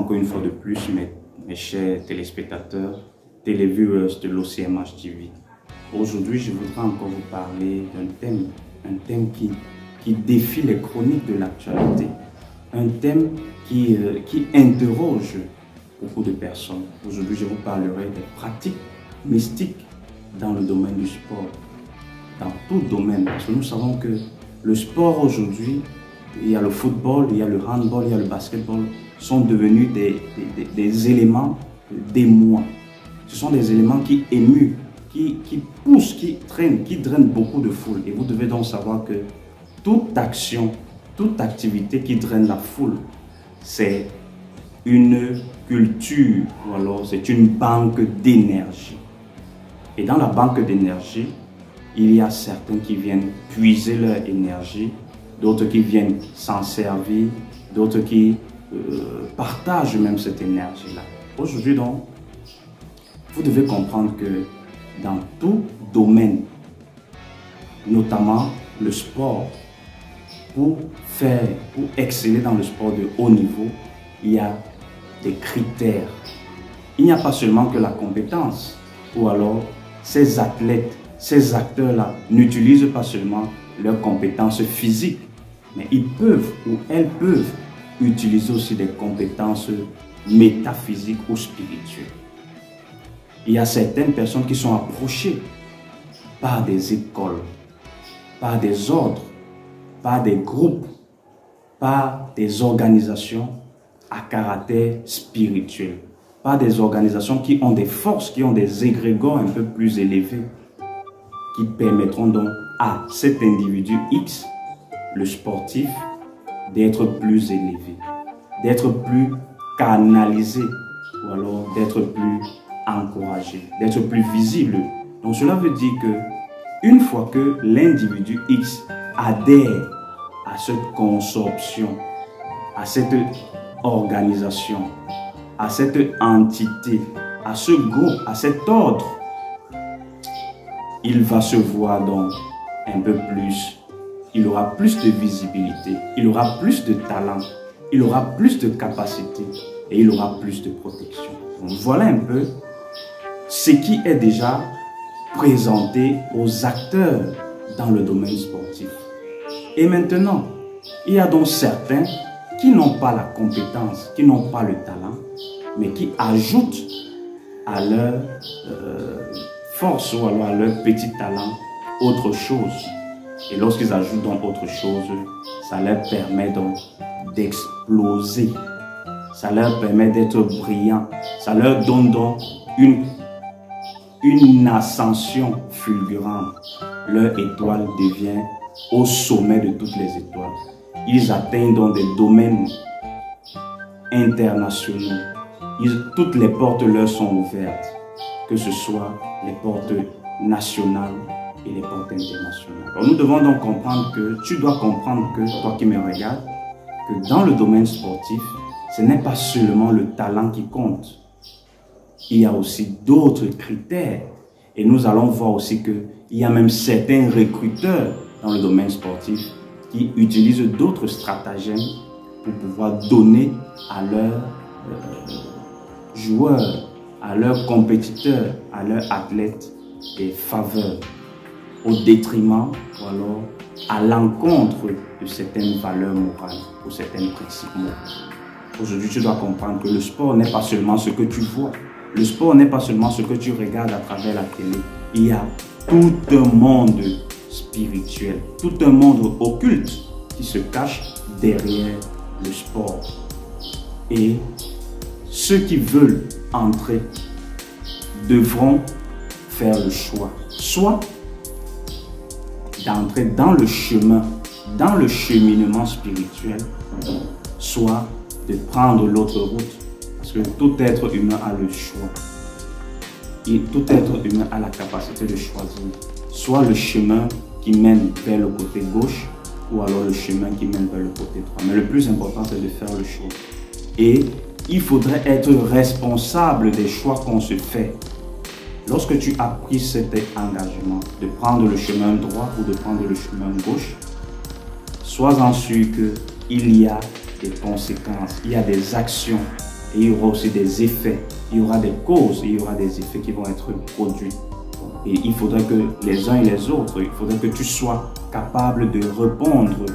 encore une fois de plus, mes chers téléspectateurs, téléviewers de l'OCMH TV. Aujourd'hui, je voudrais encore vous parler un thème qui défie les chroniques de l'actualité, un thème qui interroge beaucoup de personnes. Aujourd'hui, je vous parlerai des pratiques mystiques dans le domaine du sport, dans tout domaine, parce que nous savons que le sport aujourd'hui, il y a le football, il y a le handball, il y a le basketball, sont devenus des éléments d'émoi. Ce sont des éléments qui émuent, qui poussent, qui drainent beaucoup de foule. Et vous devez donc savoir que toute action, toute activité qui draine la foule, c'est une culture ou alors c'est une banque d'énergie. Et dans la banque d'énergie, il y a certains qui viennent puiser leur énergie, d'autres qui viennent s'en servir, d'autres qui partagent même cette énergie-là. Aujourd'hui donc, vous devez comprendre que dans tout domaine, notamment le sport, pour exceller dans le sport de haut niveau, il y a des critères. Il n'y a pas seulement que la compétence, ou alors ces athlètes, ces acteurs-là n'utilisent pas seulement leurs compétences physiques, mais ils peuvent ou elles peuvent utiliser aussi des compétences métaphysiques ou spirituelles. Il y a certaines personnes qui sont approchées par des écoles, par des ordres, par des groupes, par des organisations à caractère spirituel, par des organisations qui ont des forces, qui ont des égrégores un peu plus élevés, qui permettront donc à cet individu X, le sportif, d'être plus élevé, d'être plus canalisé ou alors d'être plus encouragé, d'être plus visible. Donc cela veut dire que une fois que l'individu X adhère à cette consorption, à cette organisation, à cette entité, à ce groupe, à cet ordre, il va se voir donc un peu plus, il aura plus de visibilité, il aura plus de talent, il aura plus de capacité et il aura plus de protection. Donc voilà un peu ce qui est déjà présenté aux acteurs dans le domaine sportif. Et maintenant, il y a donc certains qui n'ont pas la compétence, qui n'ont pas le talent, mais qui ajoutent à leur force ou alors à leur petit talent autre chose. Et lorsqu'ils ajoutent donc autre chose, ça leur permet donc d'exploser. Ça leur permet d'être brillants. Ça leur donne donc une ascension fulgurante. Leur étoile devient au sommet de toutes les étoiles. Ils atteignent donc des domaines internationaux. Toutes les portes leur sont ouvertes, que ce soit les portes nationales et les portes internationales. Alors nous devons donc comprendre que, tu dois comprendre que, toi qui me regardes, que dans le domaine sportif, ce n'est pas seulement le talent qui compte. Il y a aussi d'autres critères. Et nous allons voir aussi qu'il y a même certains recruteurs dans le domaine sportif qui utilisent d'autres stratagèmes pour pouvoir donner à leurs joueurs, à leurs compétiteurs, à leurs athlètes des faveurs au détriment ou alors à l'encontre de certaines valeurs morales ou certains principes moraux. Aujourd'hui, tu dois comprendre que le sport n'est pas seulement ce que tu vois. Le sport n'est pas seulement ce que tu regardes à travers la télé. Il y a tout un monde spirituel, tout un monde occulte qui se cache derrière le sport. Et ceux qui veulent entrer devront faire le choix, soit d'entrer dans le chemin, dans le cheminement spirituel, soit de prendre l'autre route. Parce que tout être humain a le choix. Et tout être humain a la capacité de choisir soit le chemin qui mène vers le côté gauche ou alors le chemin qui mène vers le côté droit. Mais le plus important, c'est de faire le choix. Et il faudrait être responsable des choix qu'on se fait. Lorsque tu as pris cet engagement de prendre le chemin droit ou de prendre le chemin gauche, sois-en sûr qu'il y a des conséquences, il y a des actions Et il y aura aussi des effets, il y aura des causes, il y aura des effets qui vont être produits. Et il faudrait que les uns et les autres, il faudrait que tu sois capable de répondre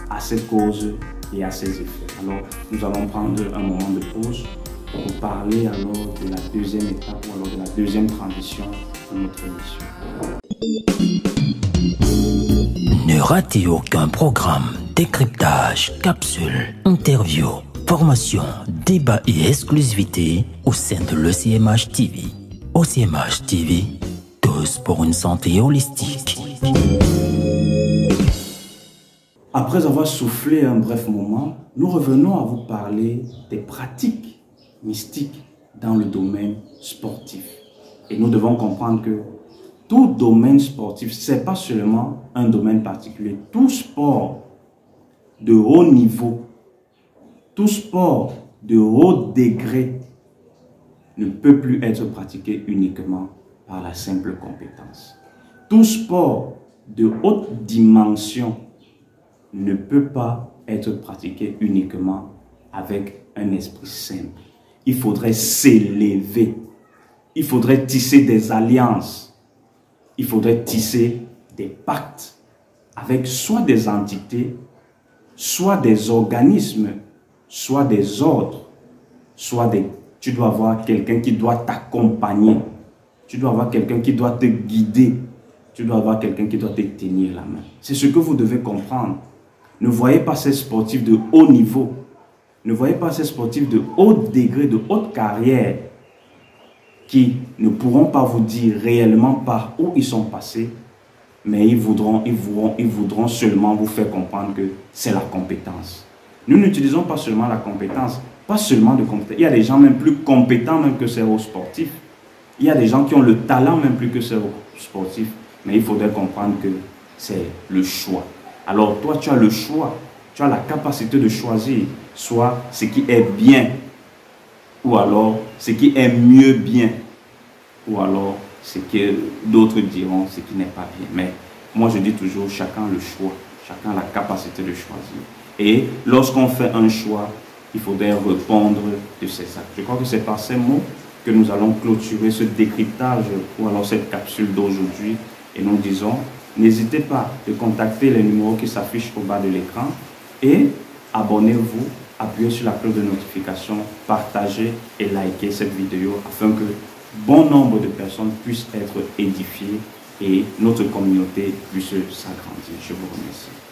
à ces causes et à ces effets. Alors, nous allons prendre un moment de pause pour parler alors de la deuxième étape ou alors de la deuxième transition de notre émission. Ne ratez aucun programme, décryptage, capsule, interview, formation, débat et exclusivité au sein de l'OCMH TV. OCMH TV, tous pour une santé holistique. Après avoir soufflé un bref moment, nous revenons à vous parler des pratiques mystiques dans le domaine sportif. Et nous devons comprendre que tout domaine sportif, ce n'est pas seulement un domaine particulier. Tout sport de haut niveau, tout sport de haut degré ne peut plus être pratiqué uniquement par la simple compétence. Tout sport de haute dimension ne peut pas être pratiqué uniquement avec un esprit simple. Il faudrait s'élever. Il faudrait tisser des alliances. Il faudrait tisser des pactes avec soit des entités, soit des organismes, soit des ordres, soit des... Tu dois avoir quelqu'un qui doit t'accompagner. Tu dois avoir quelqu'un qui doit te guider. Tu dois avoir quelqu'un qui doit te tenir la main. C'est ce que vous devez comprendre. Ne voyez pas ces sportifs de haut niveau. Ne voyez pas ces sportifs de haut degré, de haute carrière, qui ne pourront pas vous dire réellement par où ils sont passés, mais ils voudront seulement vous faire comprendre que c'est la compétence. Nous n'utilisons pas seulement la compétence, pas seulement de compétence. Il y a des gens même plus compétents même que ces hauts sportifs. Il y a des gens qui ont le talent même plus que ces hauts sportifs, mais il faudrait comprendre que c'est le choix. Alors toi, tu as le choix, tu as la capacité de choisir soit ce qui est bien, ou alors ce qui est mieux bien, ou alors ce que d'autres diront ce qui n'est pas bien. Mais moi je dis toujours, chacun le choix, chacun la capacité de choisir. Et lorsqu'on fait un choix, il faudrait répondre de ces actes. Je crois que c'est par ces mots que nous allons clôturer ce décryptage ou alors cette capsule d'aujourd'hui. Et nous disons, n'hésitez pas de contacter les numéros qui s'affichent au bas de l'écran et abonnez-vous, appuyez sur la cloche de notification, partagez et likez cette vidéo afin que bon nombre de personnes puissent être édifiées et notre communauté puisse s'agrandir. Je vous remercie.